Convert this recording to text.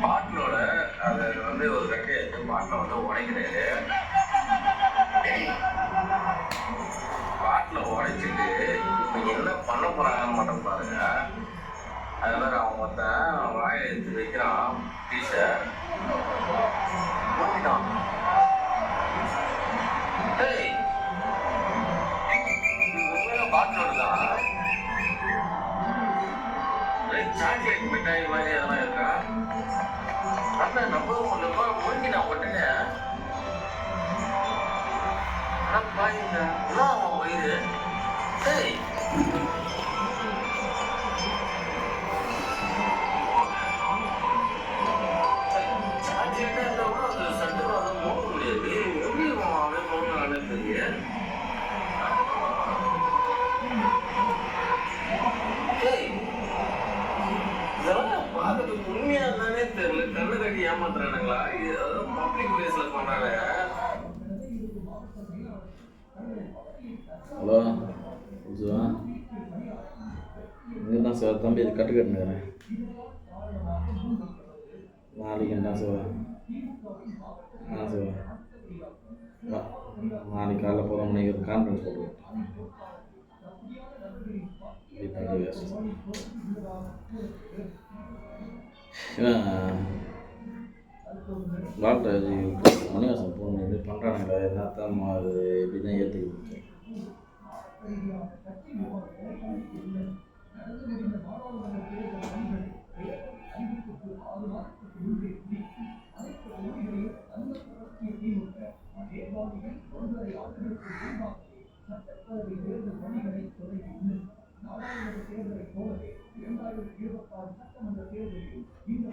பாட்டிலோட அதை வந்து ஒரு கட்டையை எடுத்து பாட்டில் வந்து உடைக்கிறாரு. பாட்டில் உடைச்சிட்டு இப்போ என்ன பண்ண போறாங்கன்னு மட்டும் பாருங்க. அது மாதிரி அவன் மொத்தம் வாயை எடுத்து வைக்கிறான் பீஸை ஊற்றிட்டான். பாட்டிலோட தான் சாக்லேட் மிட்டாய் மாதிரி அதெல்லாம் இருக்கா? அதான் நம்ம ஒன்றுமா முடிஞ்சு நான் உடனே பாருங்க எல்லாம் அவன் வயிறு. சரி சாக்லேட்டாக இருந்தாலும் அது சட்டுன்னு அதை மோக்க முடியாது. எப்படி அவன் மோக்கலான்னு தெரியல. இதெல்லாம் பார்க்கறதுக்கு உண்மையா இருந்தானே தெரியல. கண்ணு கட்டி ஏமாத்துறானுங்களா? இது பப்ளிக் பிளேஸ்ல பண்றாங்க. ஹலோ புதுவா இதுதான் சார் தம்பி இது கட்டு கட்டுனுக்கிறேன். நாளைக்கு என்ன சார் சார் நாளைக்கு காலைல 11 மணிக்கு ஒரு கான்ஃபரன்ஸ் போட்டு ஏன்னா டாக்டர் மணிவாசன் ஃபோன் பண்ணி பண்ணுறானுங்களா என்னத்தான் அது எப்படி தான் ஏற்றுக்கிட்டு தேர்தலை போலவே 2026 சட்டமன்ற தேர்தலில் இந்த